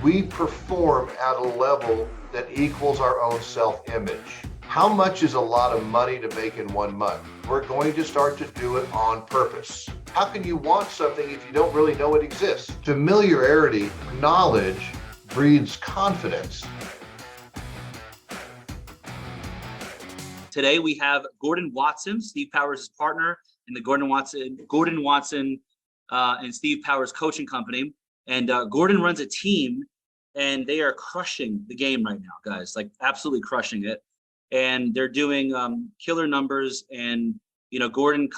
we perform at a level that equals our own self-image. How much is a lot of money to make in 1 month? We're going to start to do it on purpose. How can you want something if you don't really know it exists? Familiarity, knowledge breeds confidence. Today we have Gordon Watson, Steve Powers' partner in the Gordon Watson and Steve Powers coaching company. And Gordon runs a team, and they are crushing the game right now, guys, like absolutely crushing it. And they're doing killer numbers. And, Gordon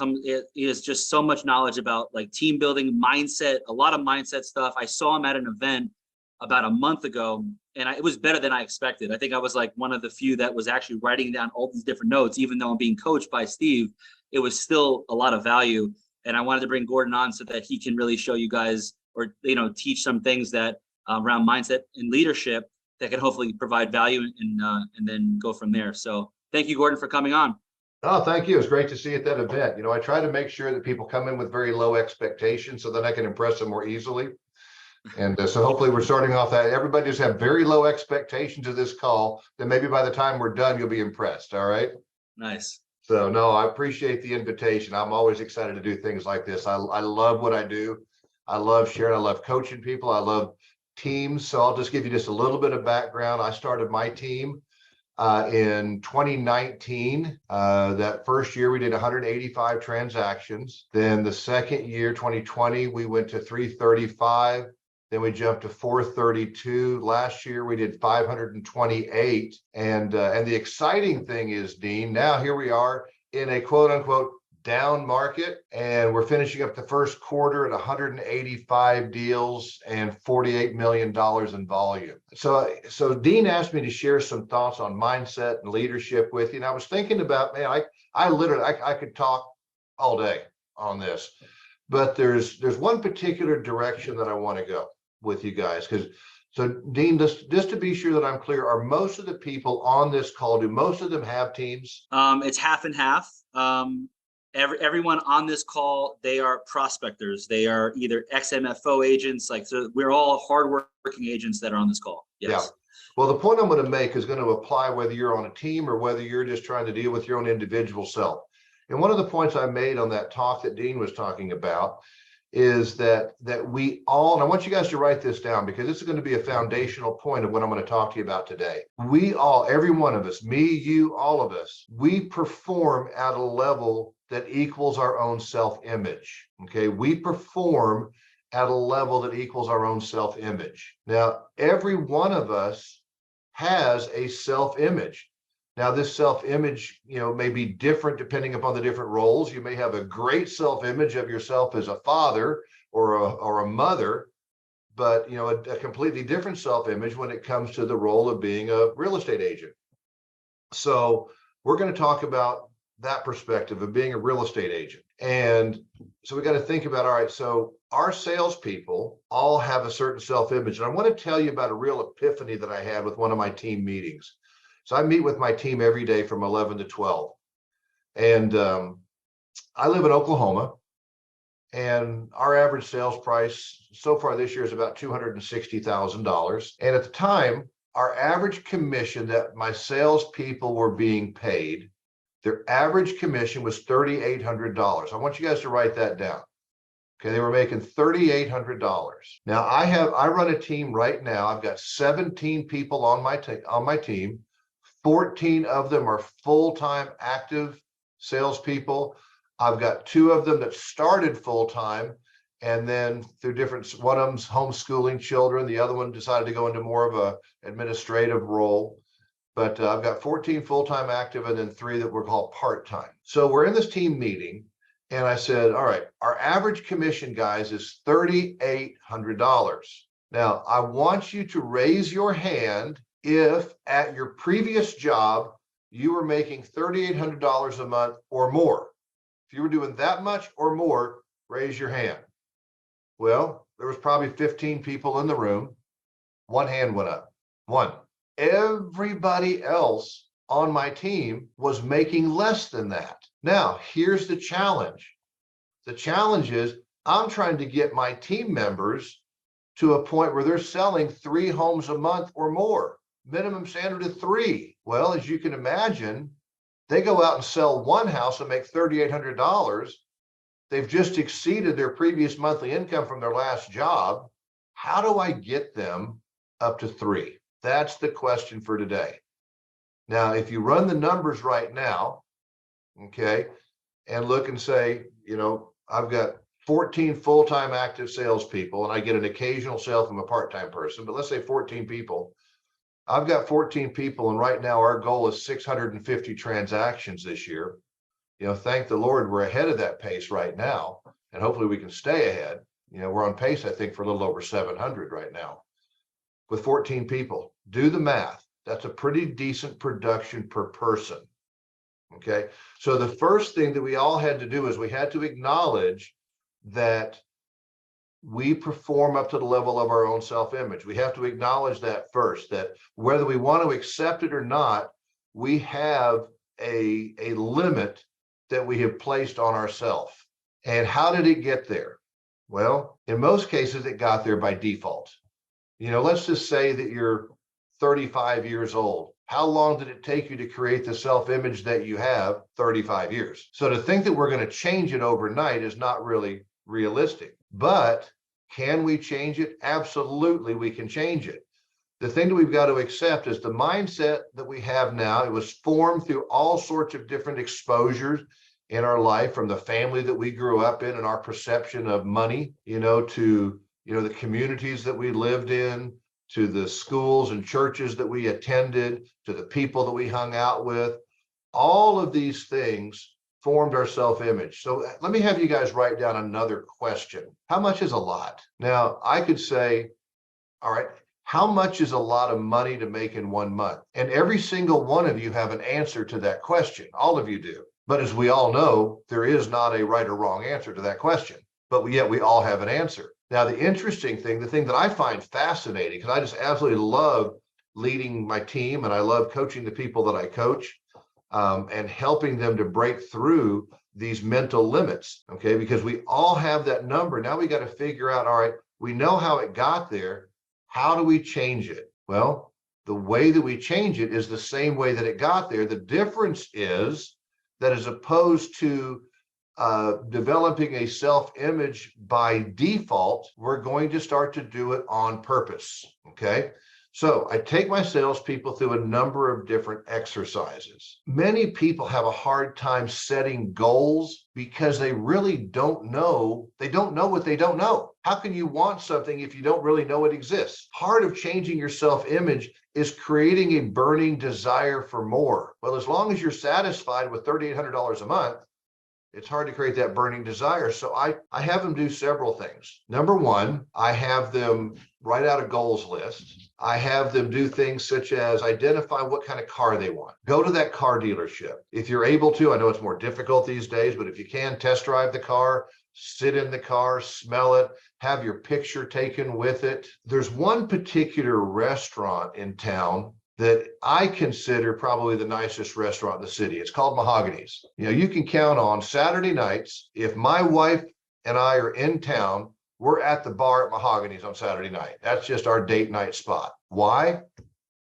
is just so much knowledge about like team building, mindset, a lot of mindset stuff. I saw him at an event about a month ago, and it was better than I expected. I think I was like one of the few that was actually writing down all these different notes, even though I'm being coached by Steve. It was still a lot of value. And I wanted to bring Gordon on so that he can really show you guys, or teach some things that around mindset and leadership that can hopefully provide value, and then go from there. So thank you, Gordon, for coming on. Oh, thank you. It's great to see you at that event. I try to make sure that people come in with very low expectations so that I can impress them more easily. And so hopefully we're starting off that everybody just have very low expectations of this call. Then maybe by the time we're done, you'll be impressed. All right. Nice. So no, I appreciate the invitation. I'm always excited to do things like this. I love what I do. I love sharing. I love coaching people. I love teams. So I'll just give you just a little bit of background. I started my team in 2019. That first year we did 185 transactions. Then the second year, 2020, we went to 335. Then we jumped to 432. Last year we did 528. And the exciting thing is, Dean, now here we are in a quote unquote down market, and we're finishing up the first quarter at 185 deals and $48 million in volume. So Dean asked me to share some thoughts on mindset and leadership with you. And I was thinking about, man, I literally could talk all day on this, but there's one particular direction that I want to go with you guys. So Dean, just to be sure that I'm clear, are most of the people on this call, do most of them have teams? It's half and half. Everyone on this call, they are prospectors. They are either ex-MFO agents. So we're all hardworking agents that are on this call. Yes. Yeah. Well, the point I'm going to make is going to apply whether you're on a team or whether you're just trying to deal with your own individual self. And one of the points I made on that talk that Dean was talking about is that we all, and I want you guys to write this down because this is going to be a foundational point of what I'm going to talk to you about today. We all, every one of us, me, you, all of us, we perform at a level that equals our own self-image. Okay, we perform at a level that equals our own self-image. Now, every one of us has a self-image. Now, this self-image, may be different depending upon the different roles. You may have a great self-image of yourself as a father or a mother, but a completely different self-image when it comes to the role of being a real estate agent. So we're going to talk about that perspective of being a real estate agent. And so we got to think about, all right, so our salespeople all have a certain self-image. And I want to tell you about a real epiphany that I had with one of my team meetings. So I meet with my team every day from 11 to 12. And I live in Oklahoma, and our average sales price so far this year is about $260,000. And at the time, our average commission that my salespeople were being paid, their average commission was $3,800. I want you guys to write that down. Okay, they were making $3,800. Now I run a team right now. I've got 17 people on my team. 14 of them are full-time active salespeople. I've got 2 of them that started full-time, and then through one of them's homeschooling children. The other one decided to go into more of a administrative role. But I've got 14 full-time active and then 3 that we're called part-time. So we're in this team meeting, and I said, all right, our average commission, guys, is $3,800. Now, I want you to raise your hand if at your previous job you were making $3,800 a month or more. If you were doing that much or more, raise your hand. Well, there was probably 15 people in the room. One hand went up. One. Everybody else on my team was making less than that. Now, here's the challenge. The challenge is I'm trying to get my team members to a point where they're selling 3 homes a month or more. Minimum standard of 3. Well, as you can imagine, they go out and sell one house and make $3,800. They've just exceeded their previous monthly income from their last job. How do I get them up to 3? That's the question for today. Now, if you run the numbers right now, okay, and look and say, I've got 14 full-time active salespeople, and I get an occasional sale from a part-time person, but let's say 14 people. I've got 14 people, and right now our goal is 650 transactions this year. Thank the Lord, we're ahead of that pace right now, and hopefully we can stay ahead. We're on pace, I think, for a little over 700 right now with 14 people. Do the math. That's a pretty decent production per person. Okay. So the first thing that we all had to do is we had to acknowledge that we perform up to the level of our own self-image. We have to acknowledge that first, that whether we want to accept it or not, we have a limit that we have placed on ourselves. And how did it get there? Well, in most cases, it got there by default. Let's just say that you're 35 years old. How long did it take you to create the self-image that you have? 35 years. So to think that we're going to change it overnight is not really realistic. But can we change it? Absolutely, we can change it. The thing that we've got to accept is the mindset that we have now. It was formed through all sorts of different exposures in our life, from the family that we grew up in and our perception of money, to the communities that we lived in, to the schools and churches that we attended, to the people that we hung out with. All of these things formed our self-image. So let me have you guys write down another question. How much is a lot? Now, I could say, all right, how much is a lot of money to make in 1 month? And every single one of you have an answer to that question. All of you do. But as we all know, there is not a right or wrong answer to that question. But yet we all have an answer. Now, the interesting thing, the thing that I find fascinating, because I just absolutely love leading my team and I love coaching the people that I coach, and helping them to break through these mental limits, okay? Because we all have that number. Now we got to figure out, all right, we know how it got there. How do we change it? Well, the way that we change it is the same way that it got there. The difference is that as opposed to developing a self-image by default, we're going to start to do it on purpose, okay? So I take my salespeople through a number of different exercises. Many people have a hard time setting goals because they really don't know. They don't know what they don't know. How can you want something if you don't really know it exists? Part of changing your self-image is creating a burning desire for more. Well, as long as you're satisfied with $3,800 a month, it's hard to create that burning desire. So I have them do several things. Number one, I have them write out a goals list. I have them do things such as identify what kind of car they want. Go to that car dealership. If you're able to, I know it's more difficult these days, but if you can, test drive the car, sit in the car, smell it, have your picture taken with it. There's one particular restaurant in town that I consider probably the nicest restaurant in the city. It's called Mahogany's. You can count on Saturday nights, if my wife and I are in town, we're at the bar at Mahogany's on Saturday night. That's just our date night spot. Why?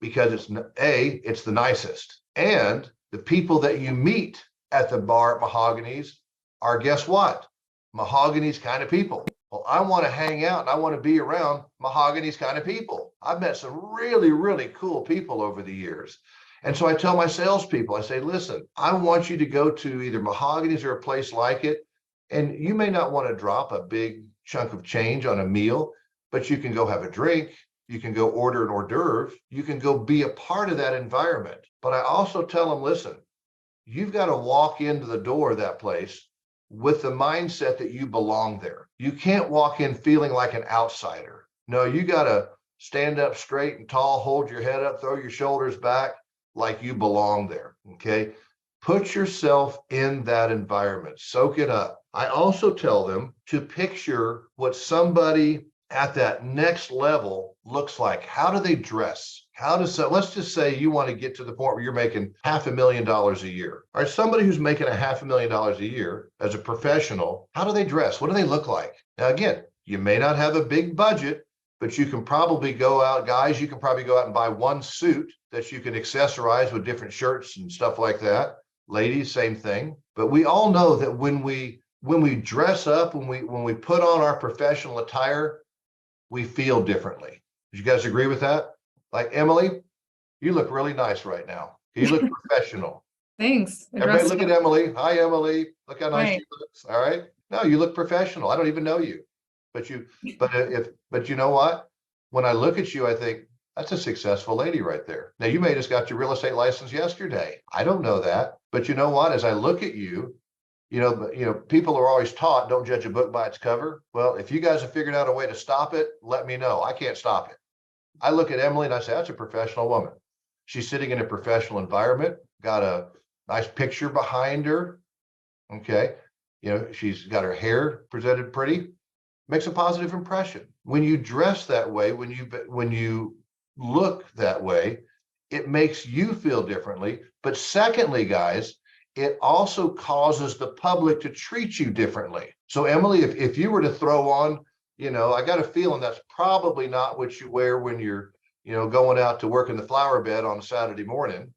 Because it's the nicest. And the people that you meet at the bar at Mahogany's are, guess what? Mahogany's kind of people. Well, I want to hang out and I want to be around Mahogany's kind of people. I've met some really, really cool people over the years. And so I tell my salespeople, I say, listen, I want you to go to either Mahogany's or a place like it. And you may not want to drop a big chunk of change on a meal, but you can go have a drink. You can go order an hors d'oeuvre. You can go be a part of that environment. But I also tell them, listen, you've got to walk into the door of that place with the mindset that you belong there. You can't walk in feeling like an outsider. No, you got to stand up straight and tall, hold your head up, throw your shoulders back like you belong there, okay? Put yourself in that environment, soak it up. I also tell them to picture what somebody at that next level looks like. How do they dress? Let's just say you want to get to the point where you're making $500,000 a year. All right, somebody who's making $500,000 a year as a professional, how do they dress? What do they look like? Now, again, you may not have a big budget, but you can probably go out, guys, you can probably go out and buy one suit that you can accessorize with different shirts and stuff like that. Ladies, same thing. But we all know that when we dress up, when we put on our professional attire, we feel differently. Do you guys agree with that? Like Emily, you look really nice right now. You look professional. Thanks. Everybody look at Emily. Hi, Emily. Look how nice Right. she looks. All right. No, you look professional. I don't even know you, but you know what? When I look at you, I think that's a successful lady right there. Now, you may just got your real estate license yesterday. I don't know that, but you know what? As I look at you, people are always taught, don't judge a book by its cover. Well, if you guys have figured out a way to stop it, let me know. I can't stop it. I look at Emily and I say, that's a professional woman. She's sitting in a professional environment, got a nice picture behind her. Okay. She's got her hair presented pretty, makes a positive impression. When you dress that way, when you look that way, it makes you feel differently. But secondly, guys, it also causes the public to treat you differently. So Emily, if you were to throw on, I got a feeling that's probably not what you wear when you're, going out to work in the flower bed on a Saturday morning.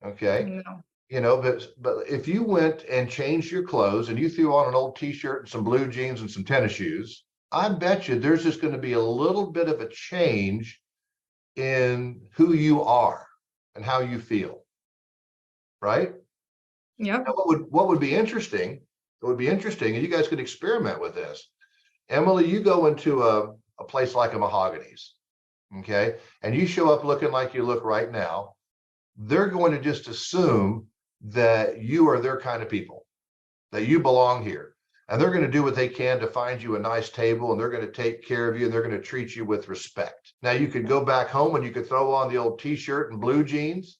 Okay. No. But if you went and changed your clothes and you threw on an old t-shirt and some blue jeans and some tennis shoes, I bet you there's just going to be a little bit of a change in who you are and how you feel. Right? Yep. Now, what would be interesting, and you guys could experiment with this. Emily, you go into a place like a Mahogany's, okay, and you show up looking like you look right now, they're going to just assume that you are their kind of people, that you belong here. And they're going to do what they can to find you a nice table, and they're going to take care of you, and they're going to treat you with respect. Now, you could go back home and you could throw on the old t-shirt and blue jeans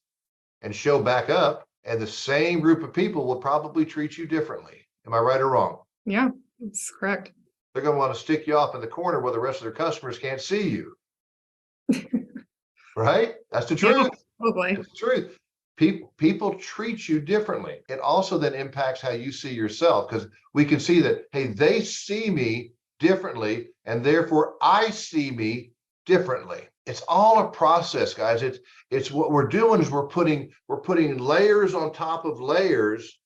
and show back up, and the same group of people will probably treat you differently. Am I right or wrong? Yeah, that's correct. They're going to want to stick you off in the corner where the rest of their customers can't see you. Right? That's the truth. Yeah, probably. That's the truth. People treat you differently. It also then impacts how you see yourself, because we can see that, hey, they see me differently, and therefore I see me differently. It's all a process, guys. It's what we're doing is we're putting layers on top of layers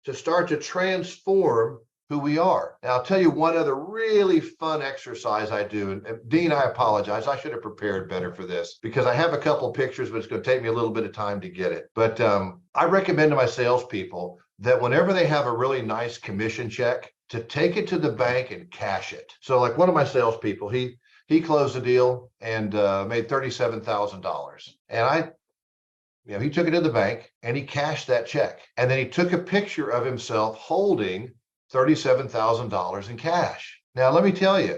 to start to transform who we are. Now, I'll tell you one other really fun exercise I do. And Dean, I apologize. I should have prepared better for this because I have a couple of pictures, but it's going to take me a little bit of time to get it. But I recommend to my salespeople that whenever they have a really nice commission check, to take it to the bank and cash it. So like one of my salespeople, he closed a deal and made $37,000. And he took it to the bank and he cashed that check. And then he took a picture of himself holding $37,000 in cash. Now, let me tell you,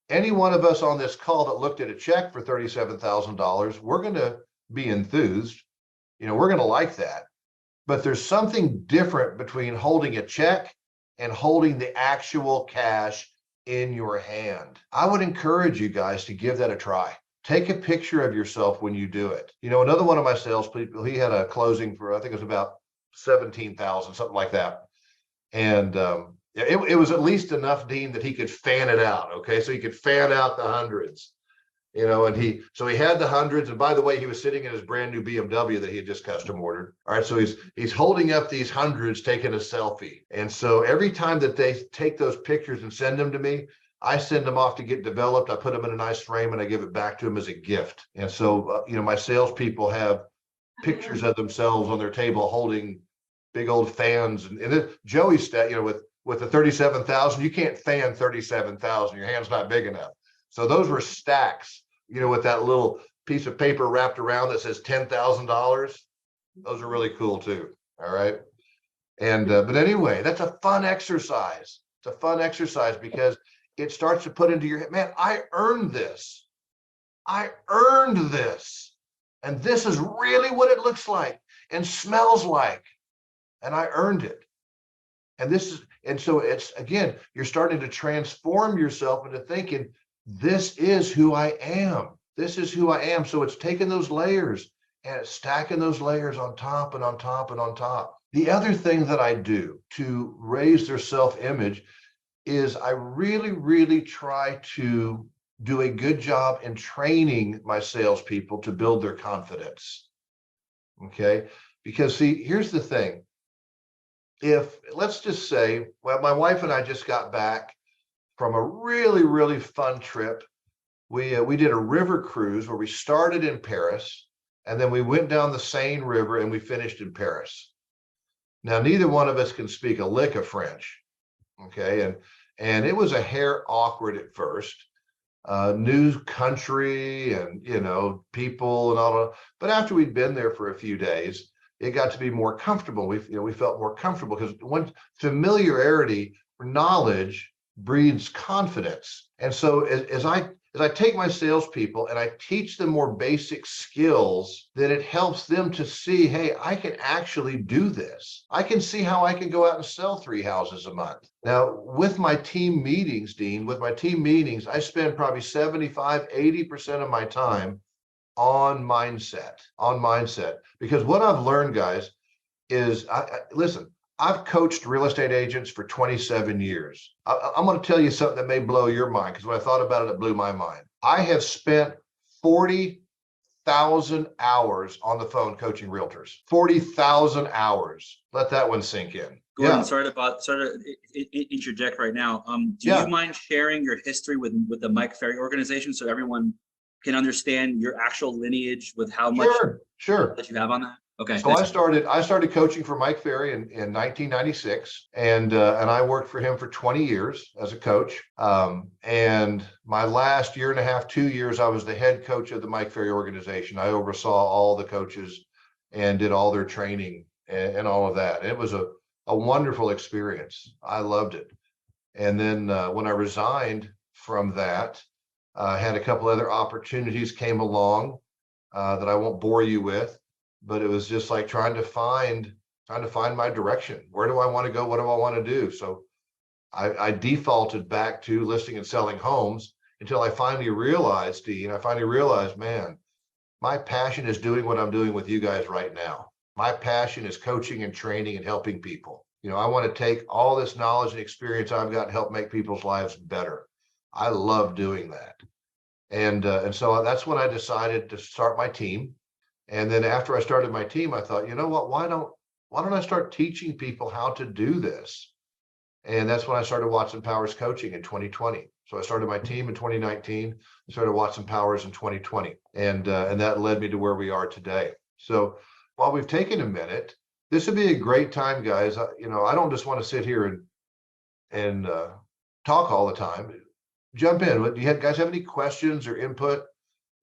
any one of us on this call that looked at a check for $37,000, we're going to be enthused. We're going to like that. But there's something different between holding a check and holding the actual cash in your hand. I would encourage you guys to give that a try. Take a picture of yourself when you do it. Another one of my salespeople, he had a closing for, I think it was about 17,000, something like that. And it was at least enough, Dean, that he could fan it out. Okay. So he could fan out the hundreds, and he had the hundreds. And by the way, he was sitting in his brand new BMW that he had just custom ordered. All right. So he's holding up these hundreds, taking a selfie. And so every time that they take those pictures and send them to me, I send them off to get developed. I put them in a nice frame and I give it back to them as a gift. And so, my salespeople have pictures of themselves on their table holding big old fans. And then Joey's stat, with the 37,000, you can't fan 37,000. Your hand's not big enough. So those were stacks, with that little piece of paper wrapped around that says $10,000. Those are really cool too. All right. And, but anyway, that's a fun exercise. It's a fun exercise because it starts to put into your head, man, I earned this. I earned this. And this is really what it looks like and smells like. And I earned it. And so it's, again, you're starting to transform yourself into thinking, this is who I am. This is who I am. So it's taking those layers and it's stacking those layers on top and on top and on top. The other thing that I do to raise their self-image is I really, really try to do a good job in training my salespeople to build their confidence. Okay, because see, here's the thing. If let's just say, well, my wife and I just got back from a really, really fun trip. We did a river cruise where we started in Paris and then we went down the Seine River and we finished in Paris. Now, neither one of us can speak a lick of French. Okay, and it was a hair awkward at first. New country and people and all that. But after we'd been there for a few days, it got to be more comfortable. We felt more comfortable because when familiarity or knowledge breeds confidence. And so as I take my salespeople and I teach them more basic skills, then it helps them to see, hey, I can actually do this. I can see how I can go out and sell 3 houses a month. Now, with my team meetings, Dean, I spend probably 75–80% of my time on mindset. Because what I've learned, guys, is listen, I've coached real estate agents for 27 years. I'm going to tell you something that may blow your mind, because when I thought about it, it blew my mind. I have spent 40,000 hours on the phone coaching realtors. 40,000 hours. Let that one sink in. Gordon, Yeah. sorry to interject right now. Do Yeah. you mind sharing your history with the Mike Ferry organization so everyone can understand your actual lineage with how much Sure. that you have on that? Okay. So I started coaching for Mike Ferry in 1996, and I worked for him for 20 years as a coach. And my last year and a half, 2 years, I was the head coach of the Mike Ferry organization. I oversaw all the coaches and did all their training and all of that. It was a wonderful experience. I loved it. And then when I resigned from that, I had a couple other opportunities came along that I won't bore you with. But it was just like trying to find my direction. Where do I want to go? What do I want to do? So I defaulted back to listing and selling homes until I finally realized, Dean, man, my passion is doing what I'm doing with you guys right now. My passion is coaching and training and helping people. I want to take all this knowledge and experience I've got and help make people's lives better. I love doing that. And so that's when I decided to start my team. And then after I started my team, I thought, you know what, why don't I start teaching people how to do this? And that's when I started Watson Powers Coaching in 2020. So I started my team in 2019, started Watson Powers in 2020. And that led me to where we are today. So while we've taken a minute, this would be a great time, guys. I don't just want to sit here and talk all the time. Jump in. Do you guys have any questions or input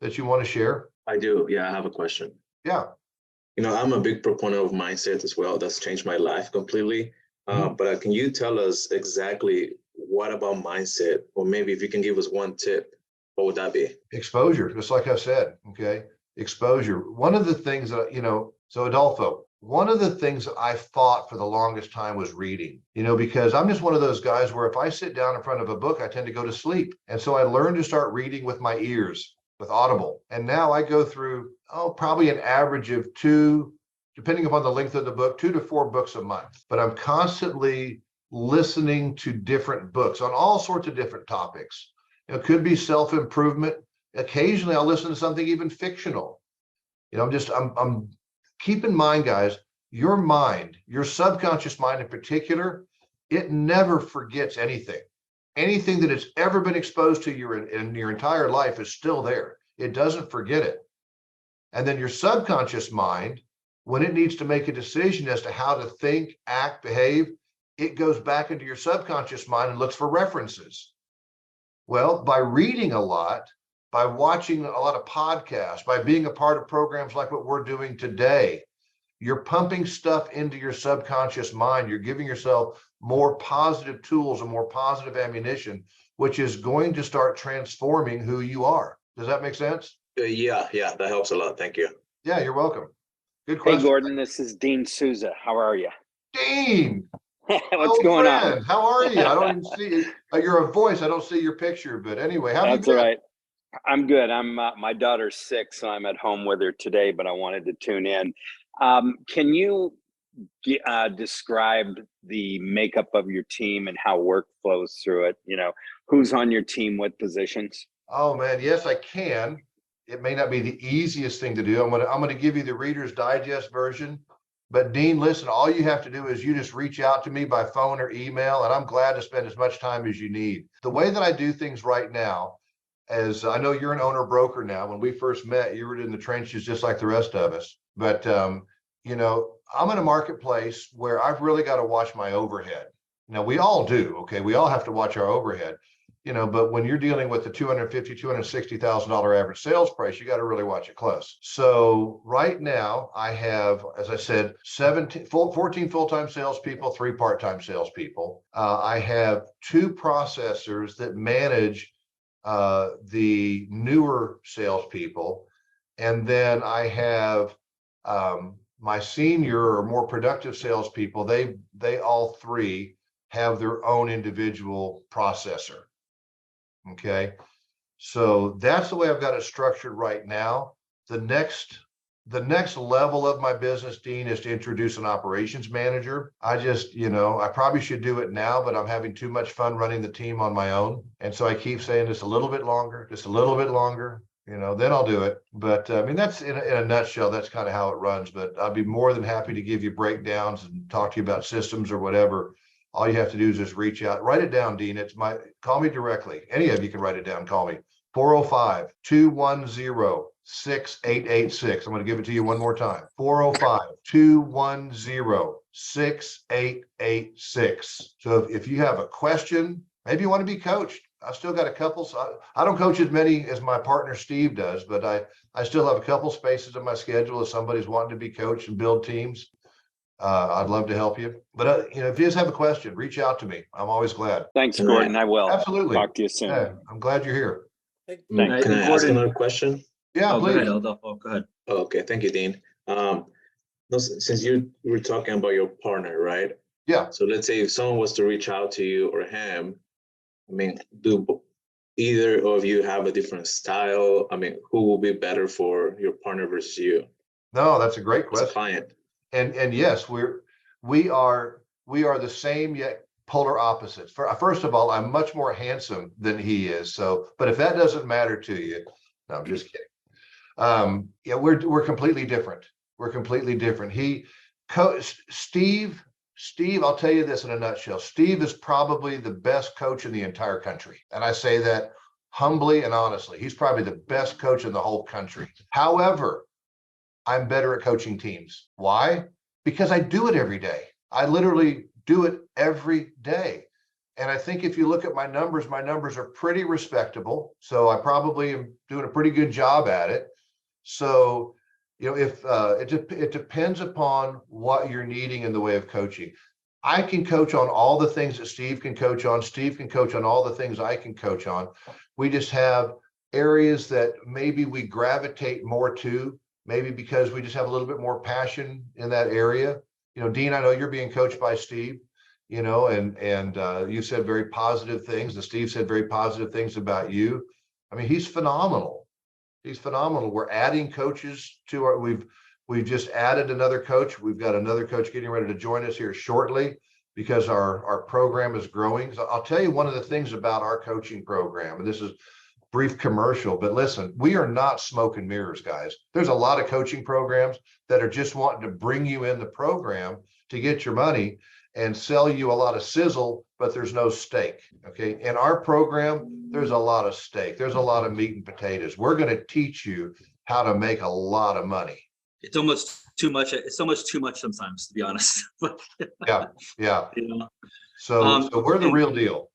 that you want to share? I do. Yeah, I have a question. Yeah. I'm a big proponent of mindset as well. That's changed my life completely. But can you tell us exactly what about mindset, or maybe if you can give us one tip, what would that be? Exposure, just like I said. Okay. Exposure. One of the things that, so Adolfo, one of the things that I fought for the longest time was reading, because I'm just one of those guys where if I sit down in front of a book, I tend to go to sleep. And so I learned to start reading with my ears, with Audible. And now I go through, probably an average of 2, depending upon the length of the book, 2 to 4 books a month. But I'm constantly listening to different books on all sorts of different topics. It could be self-improvement. Occasionally I'll listen to something even fictional. I'm keep in mind, guys, your mind, your subconscious mind in particular, it never forgets anything. Anything that it's ever been exposed to in your entire life is still there. It doesn't forget it. And then your subconscious mind, when it needs to make a decision as to how to think, act, behave, it goes back into your subconscious mind and looks for references. Well, by reading a lot, by watching a lot of podcasts, by being a part of programs like what we're doing today, you're pumping stuff into your subconscious mind. You're giving yourself more positive tools and more positive ammunition, which is going to start transforming who you are. Does that make sense? Yeah, that helps a lot. Thank you. Yeah, you're welcome. Good question. Hey, Gordon, this is Dean Souza. How are you? Dean, What's going on? How are you? I don't even see you're a voice. I don't see your picture, but anyway, how have That's you been? all right. I'm good. My daughter's 6, so I'm at home with her today, but I wanted to tune in. Can you describe the makeup of your team and how work flows through it? Who's on your team, what positions? Oh man, yes, I can. It may not be the easiest thing to do. I'm gonna give you the Reader's Digest version. But Dean, listen, all you have to do is you just reach out to me by phone or email, and I'm glad to spend as much time as you need. The way that I do things right now, as I know you're an owner broker now. When we first met, you were in the trenches just like the rest of us. But you know, I'm in a marketplace where I've really got to watch my overhead. Now we all do, okay? We all have to watch our overhead. You know, but when you're dealing with the $250,000, $260,000 average sales price, you got to really watch it close. So right now I have, as I said, 14 full-time salespeople, 3 part-time salespeople. I have 2 processors that manage the newer salespeople. And then I have my senior or more productive salespeople. They all 3 have their own individual processor. Okay, so that's the way I've got it structured right now. The next level of my business, Dean, is to introduce an operations manager. I just, you know, I probably should do it now, but I'm having too much fun running the team on my own. And so I keep saying just a little bit longer, just a little bit longer, you know, then I'll do it. But I mean, that's in a nutshell, that's kind of how it runs. But I'd be more than happy to give you breakdowns and talk to you about systems or whatever. All you have to do is just reach out, write it down, Dean. Call me directly. Any of you can write it down. Call me 405-210-6886. I'm going to give it to you one more time. 405-210-6886. So if you have a question, maybe you want to be coached. I still got a couple. So I don't coach as many as my partner Steve does, but I still have a couple spaces in my schedule if somebody's wanting to be coached and build teams. I'd love to help you. But you know, if you just have a question, reach out to me. I'm always glad. Thanks, Gordon. I will. Absolutely. Talk to you soon. Yeah, I'm glad you're here. Can I ask another question? Yeah, Go please. ahead, Adolfo. Go ahead. Oh, okay, thank you, Dean. Since you were talking about your partner, right? Yeah. So let's say if someone was to reach out to you or him, I mean, do either of you have a different style? I mean, who will be better for your partner versus you No, that's a great as a question. client? And yes, we are the same yet polar opposites. First of all, I'm much more handsome than he is. So, but if that doesn't matter to you, no, I'm just kidding. Yeah, we're completely different. We're completely different. Steve, I'll tell you this in a nutshell. Steve is probably the best coach in the entire country. And I say that humbly and honestly. He's probably the best coach in the whole country. However, I'm better at coaching teams. Why? Because I do it every day. I literally do it every day. And I think if you look at my numbers are pretty respectable. So I probably am doing a pretty good job at it. So, you know, if it depends upon what you're needing in the way of coaching. I can coach on all the things that Steve can coach on. Steve can coach on all the things I can coach on. We just have areas that maybe we gravitate more to, maybe because we just have a little bit more passion in that area. You know, Dean, I know you're being coached by Steve, you know, and you said very positive things. And Steve said very positive things about you. I mean, he's phenomenal. He's phenomenal. We're adding coaches to our, we've just added another coach. We've got another coach getting ready to join us here shortly because our program is growing. So I'll tell you one of the things about our coaching program, and this is brief commercial, but listen, we are not smoke and mirrors, guys. There's a lot of coaching programs that are just wanting to bring you in the program to get your money and sell you a lot of sizzle, but there's no steak. Okay. In our program, there's a lot of steak. There's a lot of meat and potatoes. We're going to teach you how to make a lot of money. It's almost too much. It's almost too much sometimes, to be honest. Yeah. You know? So we're the real deal.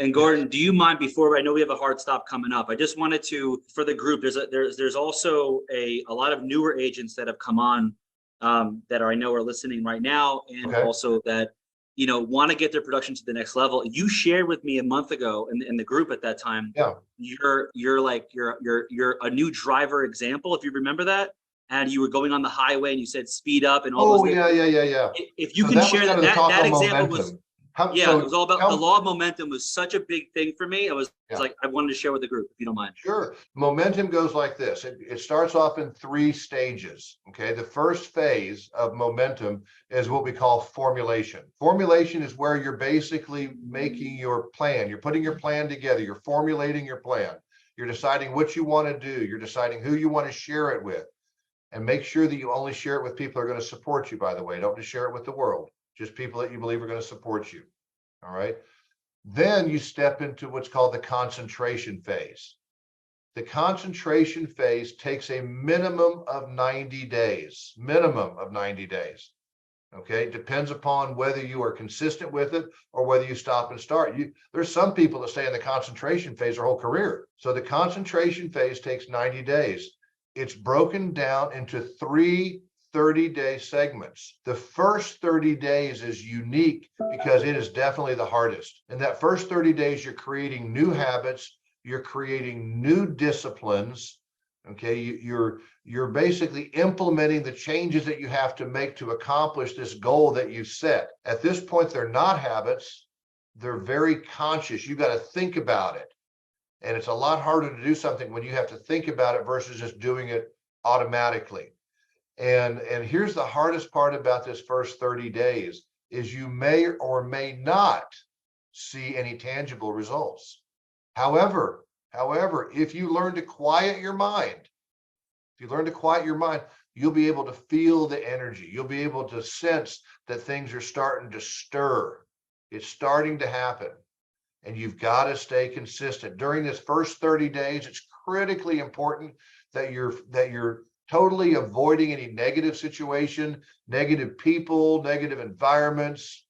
And Gordon, do you mind, before, I know we have a hard stop coming up, I just wanted to, for the group, there's also a lot of newer agents that have come on that I know are listening right now, and also that, you know, want to get their production to the next level. You shared with me a month ago in the group at that time. Yeah. You're a new driver example, if you remember that. And you were going on the highway and you said speed up and all those. Yeah. If you can share that example was. So it was all about the law of momentum was such a big thing for me. I was like, I wanted to share with the group, if you don't mind. Sure. Momentum goes like this. It starts off in 3 stages. Okay. The first phase of momentum is what we call formulation. Formulation is where you're basically making your plan. You're putting your plan together. You're formulating your plan. You're deciding what you want to do. You're deciding who you want to share it with. And make sure that you only share it with people who are going to support you, by the way. Don't just share it with the world, just people that you believe are going to support you. All right. Then you step into what's called the concentration phase. The concentration phase takes a minimum of 90 days, minimum of 90 days. Okay. It depends upon whether you are consistent with it or whether you stop and start. There's some people that stay in the concentration phase their whole career. So the concentration phase takes 90 days. It's broken down into 3 30-day segments. The first 30 days is unique because it is definitely the hardest. In that first 30 days, you're creating new habits, you're creating new disciplines. Okay, you're basically implementing the changes that you have to make to accomplish this goal that you set. At this point, they're not habits, they're very conscious. You got to think about it. And it's a lot harder to do something when you have to think about it versus just doing it automatically. And here's the hardest part about this first 30 days is you may or may not see any tangible results. However, if you learn to quiet your mind, you'll be able to feel the energy. You'll be able to sense that things are starting to stir. It's starting to happen. And you've got to stay consistent. During this first 30 days, it's critically important that you're totally avoiding any negative situation, negative people, negative environments.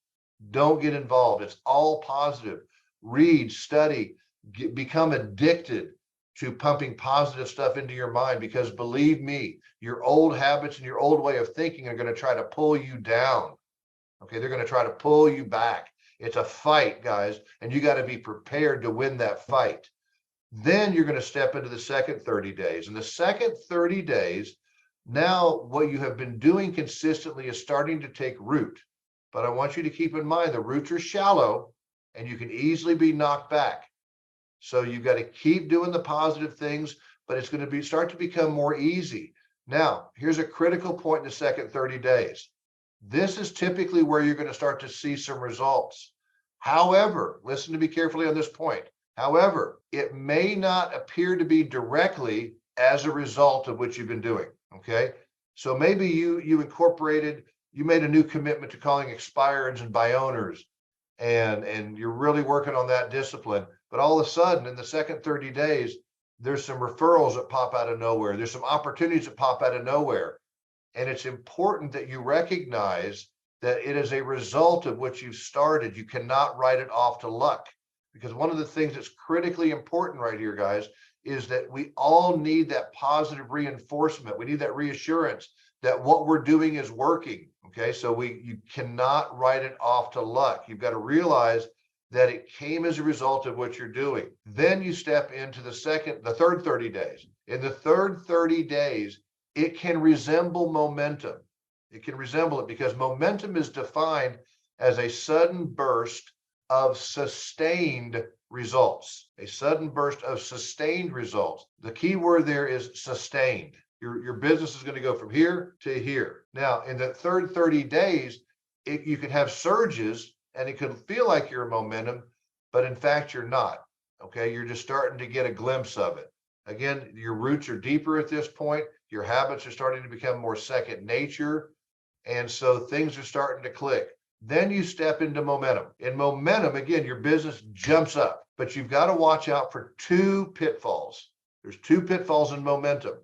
Don't get involved. It's all positive. Read, study, become addicted to pumping positive stuff into your mind, because believe me, your old habits and your old way of thinking are going to try to pull you down. Okay, they're going to try to pull you back. It's a fight, guys, and you got to be prepared to win that fight. Then you're going to step into the second 30 days. In the second 30 days, now what you have been doing consistently is starting to take root. But I want you to keep in mind the roots are shallow and you can easily be knocked back. So you've got to keep doing the positive things, but it's going to start to become more easy. Now, here's a critical point in the second 30 days. This is typically where you're going to start to see some results. However, listen to me carefully on this point. However, it may not appear to be directly as a result of what you've been doing. Okay. So maybe you made a new commitment to calling expireds and buy owners, and you're really working on that discipline. But all of a sudden, in the second 30 days, there's some referrals that pop out of nowhere. There's some opportunities that pop out of nowhere. And it's important that you recognize that it is a result of what you've started. You cannot write it off to luck, because one of the things that's critically important right here, guys, is that we all need that positive reinforcement. We need that reassurance that what we're doing is working. Okay, so you cannot write it off to luck. You've got to realize that it came as a result of what you're doing. Then you step into the third 30 days. In the third 30 days, it can resemble momentum. It can resemble it because momentum is defined as a sudden burst of sustained results. A sudden burst of sustained results. The key word there is sustained. Your business is going to go from here to here. Now, in the third 30 days, you can have surges and it can feel like you're momentum, but in fact, you're not. Okay, you're just starting to get a glimpse of it. Again, your roots are deeper at this point. Your habits are starting to become more second nature. And so things are starting to click. Then you step into momentum. In momentum, again, your business jumps up, but you've got to watch out for 2 pitfalls. There's 2 pitfalls in momentum.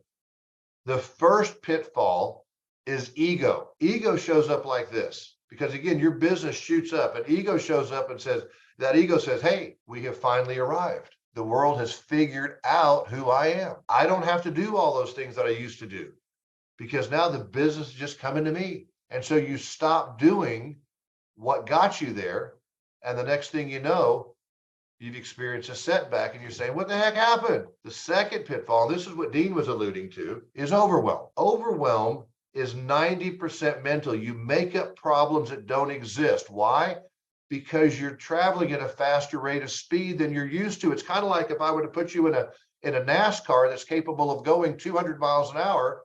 The first pitfall is ego. Ego shows up like this because, again, your business shoots up and ego shows up and says, hey, we have finally arrived. The world has figured out who I am. I don't have to do all those things that I used to do because now the business is just coming to me. And so you stop doing what got you there. And the next thing you know, you've experienced a setback and you're saying, what the heck happened? The second pitfall, this is what Dean was alluding to, is overwhelm. Overwhelm is 90% mental. You make up problems that don't exist. Why? Because you're traveling at a faster rate of speed than you're used to. It's kind of like if I were to put you in a NASCAR that's capable of going 200 miles an hour,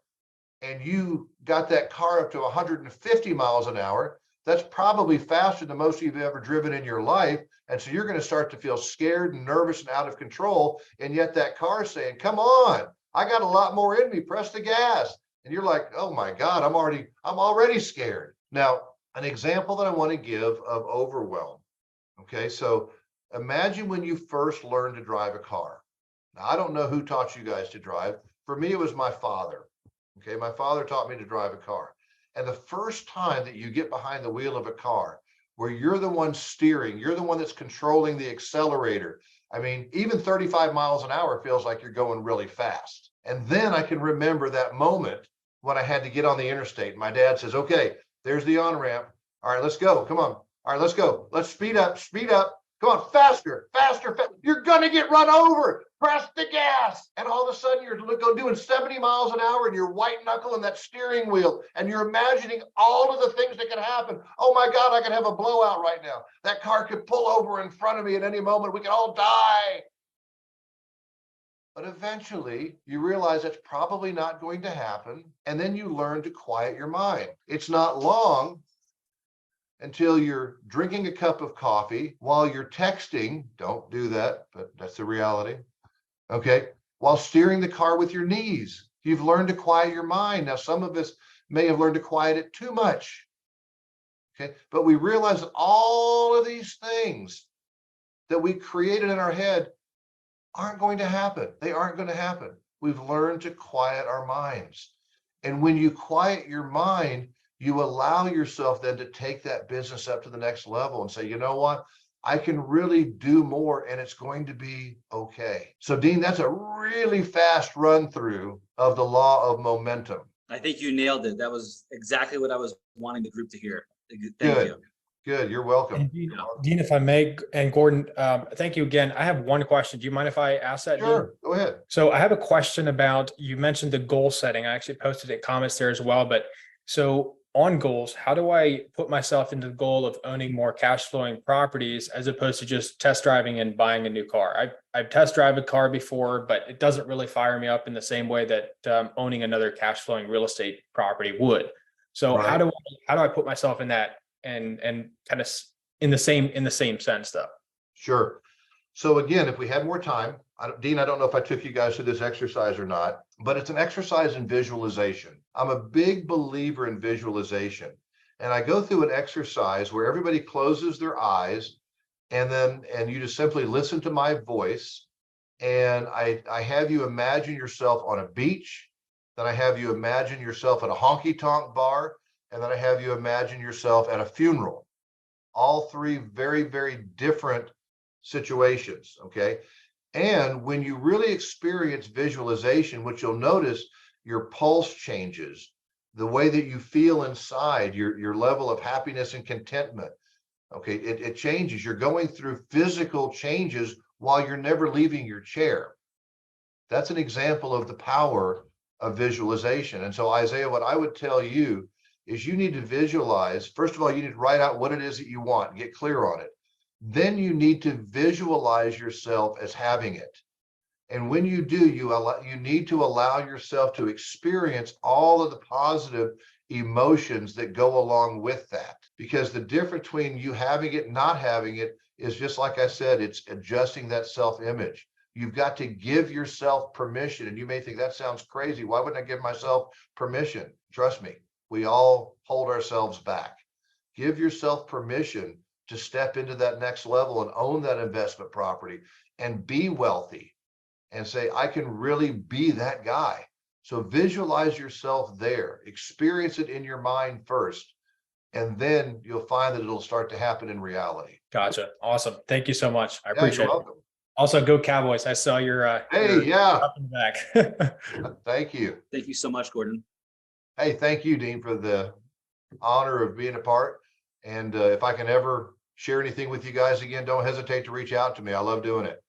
and you got that car up to 150 miles an hour, that's probably faster than most of you've ever driven in your life. And so you're going to start to feel scared and nervous and out of control. And yet that car is saying, come on, I got a lot more in me, press the gas. And you're like, oh my God, I'm already scared. Now, an example that I want to give of overwhelm. Okay, so imagine when you first learned to drive a car. Now, I don't know who taught you guys to drive. For me, it was my father. Okay, my father taught me to drive a car. And the first time that you get behind the wheel of a car, where you're the one steering, you're the one that's controlling the accelerator. I mean, even 35 miles an hour feels like you're going really fast. And then I can remember that moment when I had to get on the interstate. My dad says, okay, there's the on-ramp. All right, let's go. Come on. All right, let's go. Let's speed up, speed up. Come on, faster, faster, faster. You're going to get run over. Press the gas. And all of a sudden you're doing 70 miles an hour and you're white knuckling that steering wheel and you're imagining all of the things that could happen. Oh my God, I could have a blowout right now. That car could pull over in front of me at any moment. We could all die. But eventually you realize that's probably not going to happen. And then you learn to quiet your mind. It's not long until you're drinking a cup of coffee while you're texting. Don't do that, but that's the reality. Okay. While steering the car with your knees, you've learned to quiet your mind. Now, some of us may have learned to quiet it too much. Okay. But we realize that all of these things that we created in our head aren't going to happen. They aren't going to happen. We've learned to quiet our minds. And when you quiet your mind, you allow yourself then to take that business up to the next level and say, you know what? I can really do more and it's going to be okay. So Dean, that's a really fast run through of the law of momentum. I think you nailed it. That was exactly what I was wanting the group to hear. Thank you. Good. You're welcome. And Dean, if I may, and Gordon, thank you again. I have one question. Do you mind if I ask that? Sure. Dean? Go ahead. So I have a question about, you mentioned the goal setting. I actually posted it comments there as well. But so on goals, how do I put myself into the goal of owning more cash flowing properties as opposed to just test driving and buying a new car? I've test drive a car before, but it doesn't really fire me up in the same way that owning another cash flowing real estate property would. So Right. how do I put myself in that and kind of in the same sense though? Sure. So again, if we had more time, Dean, I don't know if I took you guys through this exercise or not, but it's an exercise in visualization. I'm a big believer in visualization. And I go through an exercise where everybody closes their eyes and you just simply listen to my voice. And I have you imagine yourself on a beach. Then I have you imagine yourself at a honky tonk bar. And then I have you imagine yourself at a funeral. All three very, very different situations. Okay. And when you really experience visualization, what you'll notice, your pulse changes, the way that you feel inside, your level of happiness and contentment. Okay. It changes. You're going through physical changes while you're never leaving your chair. That's an example of the power of visualization. And so Isaiah, what I would tell you is you need to visualize. First of all, you need to write out what it is that you want, get clear on it. Then you need to visualize yourself as having it. And when you do, you need to allow yourself to experience all of the positive emotions that go along with that. Because the difference between you having it and not having it is, just like I said, it's adjusting that self-image. You've got to give yourself permission. And you may think that sounds crazy. Why wouldn't I give myself permission? Trust me, we all hold ourselves back. Give yourself permission to step into that next level and own that investment property and be wealthy and say, I can really be that guy. So visualize yourself there, experience it in your mind first, and then you'll find that it'll start to happen in reality. Gotcha. Awesome. Thank you so much. I Yeah, appreciate you're it. welcome. Also, go Cowboys. I saw your Hey, yeah. up in the back. Thank you. Thank you so much, Gordon. Hey, thank you, Dean, for the honor of being a part. And if I can ever share anything with you guys again, don't hesitate to reach out to me. I love doing it.